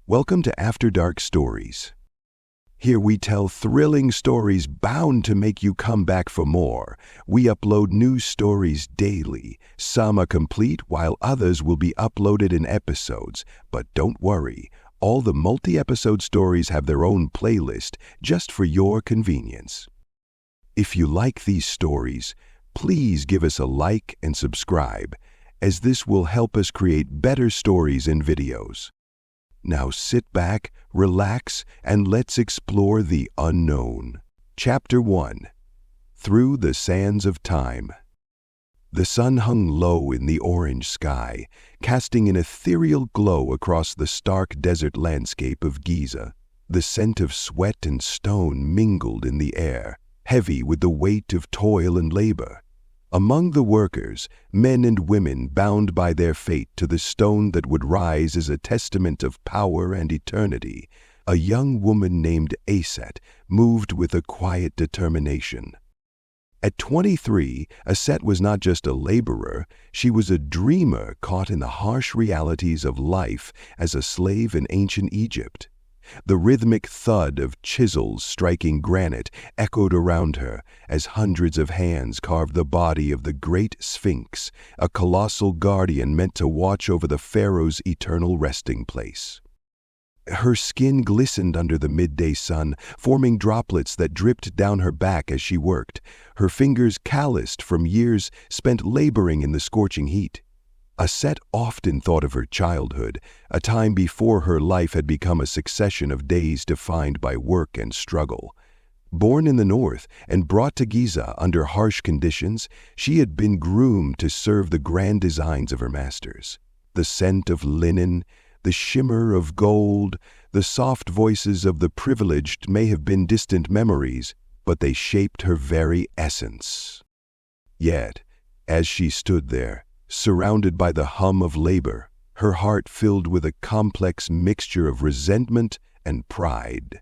Welcome to After Dark Stories. Here we tell thrilling stories bound to make you come back for more. We upload new stories daily. Some are complete while others will be uploaded in episodes. But don't worry, all the multi-episode stories have their own playlist just for your convenience. If you like these stories, please give us a like and subscribe, as this will help us create better stories and videos. Now sit back, relax, and let's explore the unknown. Chapter 1. Through the Sands of Time. The sun hung low in the orange sky, casting an ethereal glow across the stark desert landscape of Giza. The scent of sweat and stone mingled in the air, heavy with the weight of toil and labor. Among the workers, men and women bound by their fate to the stone that would rise as a testament of power and eternity, a young woman named Aset moved with a quiet determination. At 23, Aset was not just a laborer, she was a dreamer caught in the harsh realities of life as a slave in ancient Egypt. The rhythmic thud of chisels striking granite echoed around her as hundreds of hands carved the body of the Great Sphinx, a colossal guardian meant to watch over the Pharaohs' eternal resting place. Her skin glistened under the midday sun, forming droplets that dripped down her back as she worked, her fingers calloused from years spent laboring in the scorching heat. Aset often thought of her childhood, a time before her life had become a succession of days defined by work and struggle. Born in the north and brought to Giza under harsh conditions, she had been groomed to serve the grand designs of her masters. The scent of linen, the shimmer of gold, the soft voices of the privileged may have been distant memories, but they shaped her very essence. Yet, as she stood there, surrounded by the hum of labor, her heart filled with a complex mixture of resentment and pride.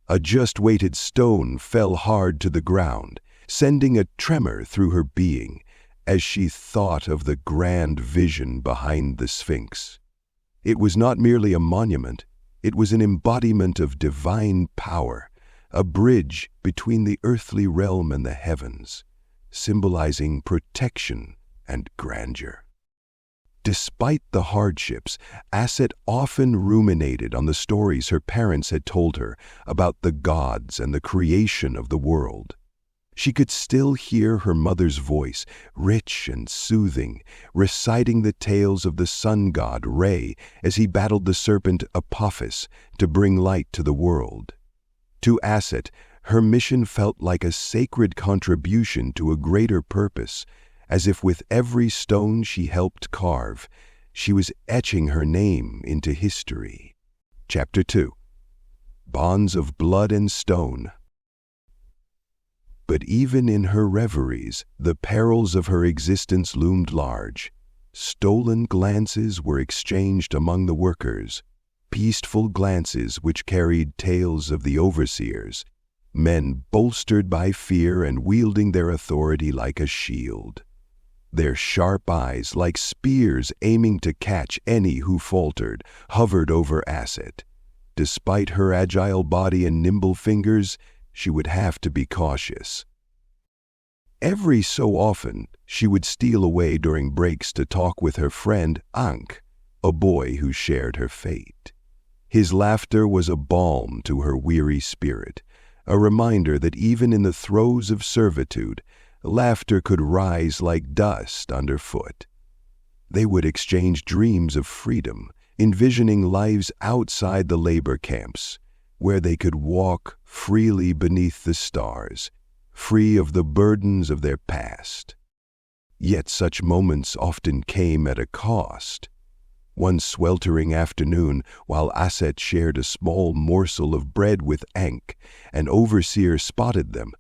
A just-weighted stone fell hard to the ground, sending a tremor through her being as she thought of the grand vision behind the Sphinx. It was not merely a monument, it was an embodiment of divine power, a bridge between the earthly realm and the heavens, symbolizing protection and grandeur. Despite the hardships, Aset often ruminated on the stories her parents had told her about the gods and the creation of the world. She could still hear her mother's voice, rich and soothing, reciting the tales of the sun god Re as he battled the serpent Apophis to bring light to the world. To Aset, her mission felt like a sacred contribution to a greater purpose, as if with every stone she helped carve, she was etching her name into history. Chapter 2. Bonds of Blood and Stone. But even in her reveries, the perils of her existence loomed large. Stolen glances were exchanged among the workers, peaceful glances which carried tales of the overseers, men bolstered by fear and wielding their authority like a shield. Their sharp eyes, like spears aiming to catch any who faltered, hovered over Aset. Despite her agile body and nimble fingers, she would have to be cautious. Every so often, she would steal away during breaks to talk with her friend Ankh, a boy who shared her fate. His laughter was a balm to her weary spirit, a reminder that even in the throes of servitude, laughter could rise like dust underfoot. They would exchange dreams of freedom, envisioning lives outside the labor camps, where they could walk freely beneath the stars, free of the burdens of their past. Yet such moments often came at a cost. One sweltering afternoon, while Aset shared a small morsel of bread with Ankh, an overseer spotted them.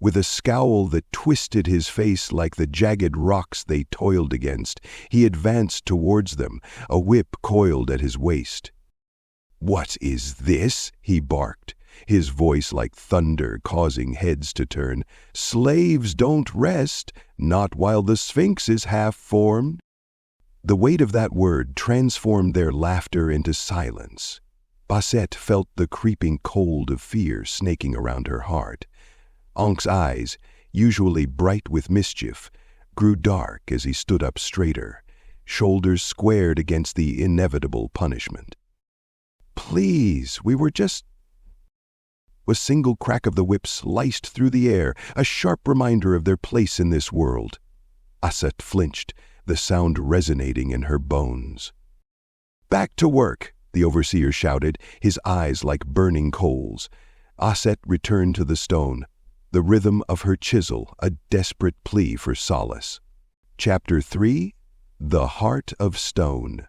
With a scowl that twisted his face like the jagged rocks they toiled against, he advanced towards them, a whip coiled at his waist. "What is this?" he barked, his voice like thunder causing heads to turn. "Slaves don't rest, not while the Sphinx is half formed." The weight of that word transformed their laughter into silence. Aset felt the creeping cold of fear snaking around her heart. Ank's eyes, usually bright with mischief, grew dark as he stood up straighter, shoulders squared against the inevitable punishment. "Please, we were just—" A single crack of the whip sliced through the air, a sharp reminder of their place in this world. Aset flinched, the sound resonating in her bones. "Back to work!" the overseer shouted, his eyes like burning coals. Aset returned to the stone, the rhythm of her chisel a desperate plea for solace. Chapter 3: The Heart of Stone.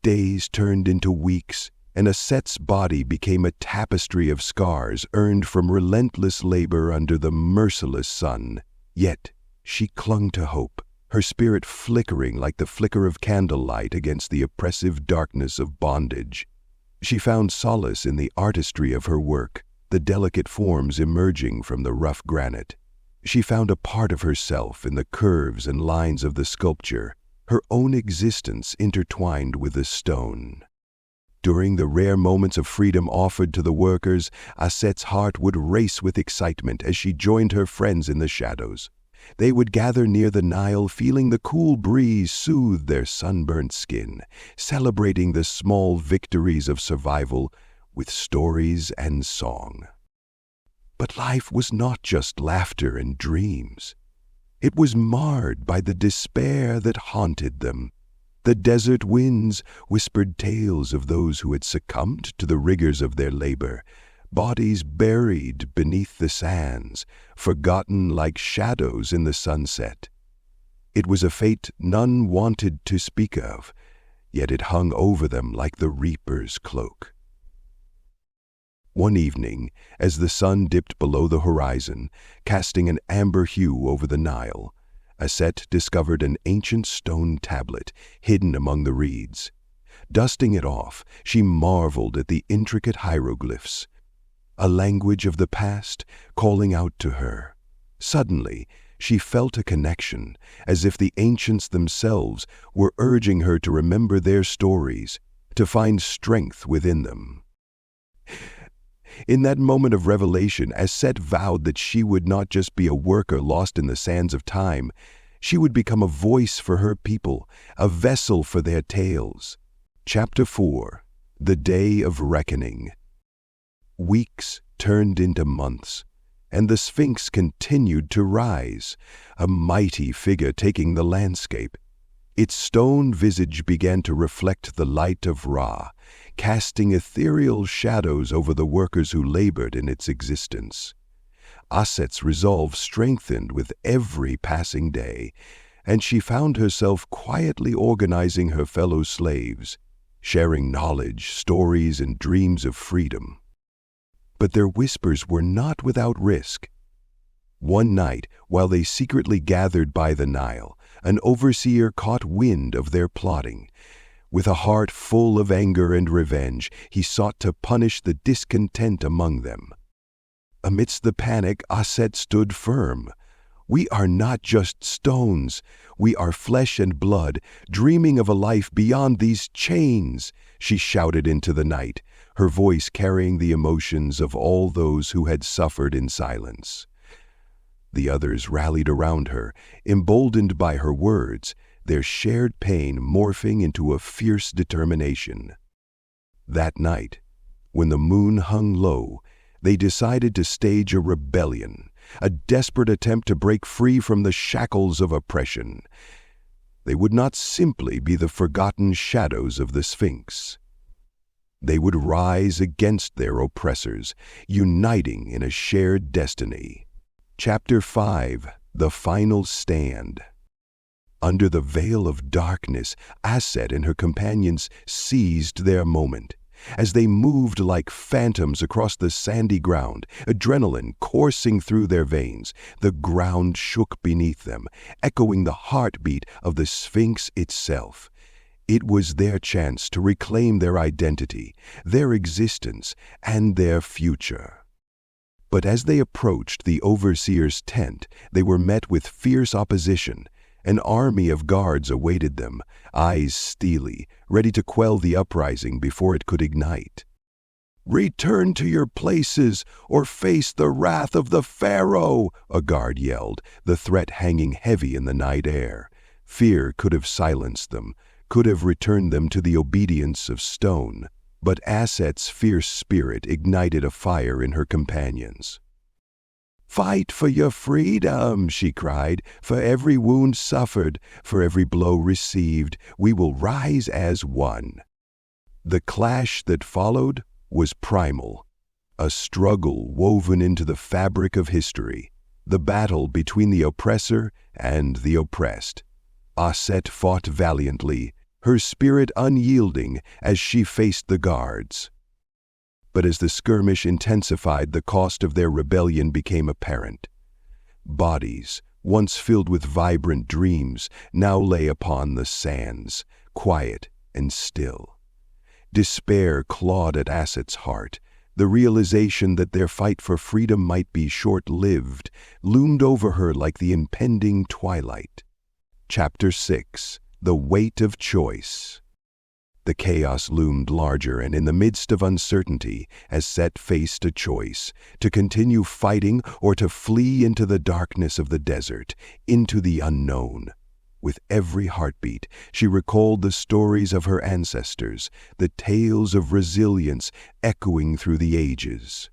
Days turned into weeks, and Aset's body became a tapestry of scars earned from relentless labor under the merciless sun. Yet she clung to hope, her spirit flickering like the flicker of candlelight against the oppressive darkness of bondage. She found solace in the artistry of her work, the delicate forms emerging from the rough granite. She found a part of herself in the curves and lines of the sculpture, her own existence intertwined with the stone. During the rare moments of freedom offered to the workers, Aset's heart would race with excitement as she joined her friends in the shadows. They would gather near the Nile, feeling the cool breeze soothe their sunburnt skin, celebrating the small victories of survival with stories and song. But life was not just laughter and dreams. It was marred by the despair that haunted them. The desert winds whispered tales of those who had succumbed to the rigors of their labor, bodies buried beneath the sands, forgotten like shadows in the sunset. It was a fate none wanted to speak of, yet it hung over them like the reaper's cloak. One evening, as the sun dipped below the horizon, casting an amber hue over the Nile, Aset discovered an ancient stone tablet hidden among the reeds. Dusting it off, she marveled at the intricate hieroglyphs, a language of the past calling out to her. Suddenly, she felt a connection, as if the ancients themselves were urging her to remember their stories, to find strength within them. In that moment of revelation, Aset vowed that she would not just be a worker lost in the sands of time, she would become a voice for her people, a vessel for their tales. Chapter 4: The Day of Reckoning. Weeks turned into months, and the Sphinx continued to rise, a mighty figure taking the landscape. Its stone visage began to reflect the light of Ra, casting ethereal shadows over the workers who labored in its existence. Aset's resolve strengthened with every passing day, and she found herself quietly organizing her fellow slaves, sharing knowledge, stories, and dreams of freedom. But their whispers were not without risk. One night, while they secretly gathered by the Nile, an overseer caught wind of their plotting. With a heart full of anger and revenge, he sought to punish the discontent among them. Amidst the panic, Aset stood firm. "We are not just stones. We are flesh and blood, dreaming of a life beyond these chains," she shouted into the night, her voice carrying the emotions of all those who had suffered in silence. The others rallied around her, emboldened by her words, their shared pain morphing into a fierce determination. That night, when the moon hung low, they decided to stage a rebellion, a desperate attempt to break free from the shackles of oppression. They would not simply be the forgotten shadows of the Sphinx. They would rise against their oppressors, uniting in a shared destiny. Chapter 5: The Final Stand. Under the veil of darkness, Aset and her companions seized their moment. As they moved like phantoms across the sandy ground, adrenaline coursing through their veins, the ground shook beneath them, echoing the heartbeat of the Sphinx itself. It was their chance to reclaim their identity, their existence, and their future. But as they approached the overseer's tent, they were met with fierce opposition. An army of guards awaited them, eyes steely, ready to quell the uprising before it could ignite. "Return to your places, or face the wrath of the Pharaoh," a guard yelled, the threat hanging heavy in the night air. Fear could have silenced them, could have returned them to the obedience of stone. But Aset's fierce spirit ignited a fire in her companions. "Fight for your freedom," she cried. "For every wound suffered, for every blow received, we will rise as one." The clash that followed was primal, a struggle woven into the fabric of history, the battle between the oppressor and the oppressed. Aset fought valiantly, her spirit unyielding as she faced the guards. But as the skirmish intensified, the cost of their rebellion became apparent. Bodies, once filled with vibrant dreams, now lay upon the sands, quiet and still. Despair clawed at Aset's heart. The realization that their fight for freedom might be short-lived loomed over her like the impending twilight. Chapter 6. The Weight of Choice. The chaos loomed larger, and in the midst of uncertainty, Aset faced a choice: to continue fighting or to flee into the darkness of the desert, into the unknown. With every heartbeat, she recalled the stories of her ancestors, the tales of resilience echoing through the ages.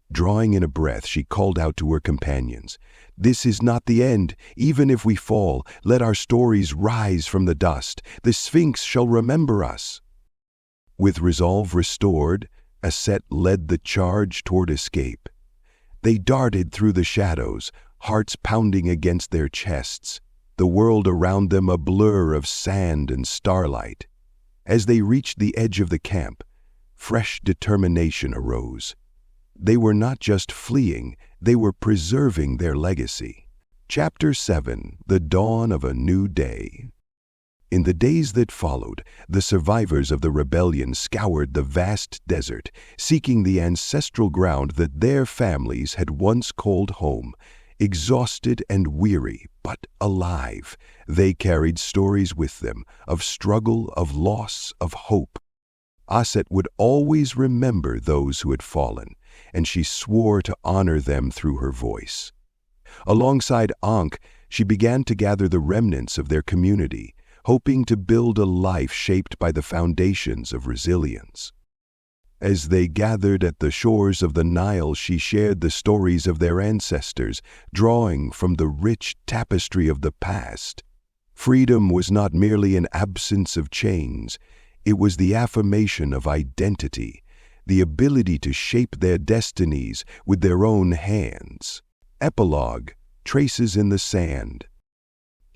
Drawing in a breath, she called out to her companions, "This is not the end. Even if we fall, let our stories rise from the dust. The Sphinx shall remember us." With resolve restored, Aset led the charge toward escape. They darted through the shadows, hearts pounding against their chests, the world around them a blur of sand and starlight. As they reached the edge of the camp, fresh determination arose. They were not just fleeing, they were preserving their legacy. Chapter 7. The Dawn of a New Day. In the days that followed, the survivors of the rebellion scoured the vast desert, seeking the ancestral ground that their families had once called home. Exhausted and weary, but alive, they carried stories with them of struggle, of loss, of hope. Aset would always remember those who had fallen, and she swore to honor them through her voice. Alongside Ankh, she began to gather the remnants of their community, hoping to build a life shaped by the foundations of resilience. As they gathered at the shores of the Nile, she shared the stories of their ancestors, drawing from the rich tapestry of the past. Freedom was not merely an absence of chains, it was the affirmation of identity, the ability to shape their destinies with their own hands. Epilogue: Traces in the Sand.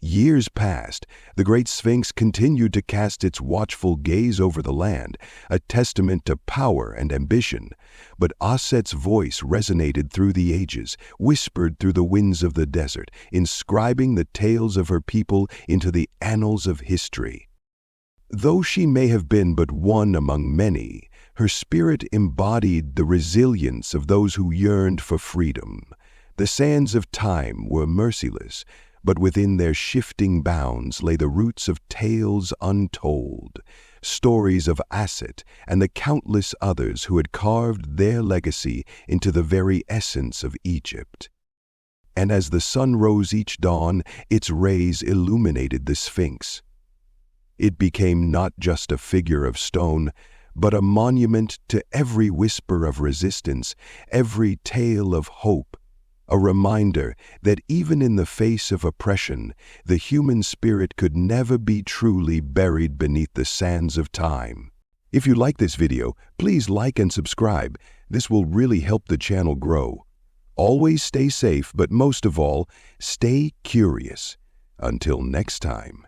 Years passed. The Great Sphinx continued to cast its watchful gaze over the land, a testament to power and ambition. But Aset's voice resonated through the ages, whispered through the winds of the desert, inscribing the tales of her people into the annals of history. Though she may have been but one among many, her spirit embodied the resilience of those who yearned for freedom. The sands of time were merciless, but within their shifting bounds lay the roots of tales untold, stories of Aset and the countless others who had carved their legacy into the very essence of Egypt. And as the sun rose each dawn, its rays illuminated the Sphinx. It became not just a figure of stone, but a monument to every whisper of resistance, every tale of hope, a reminder that even in the face of oppression, the human spirit could never be truly buried beneath the sands of time. If you like this video, please like and subscribe. This will really help the channel grow. Always stay safe, but most of all, stay curious. Until next time.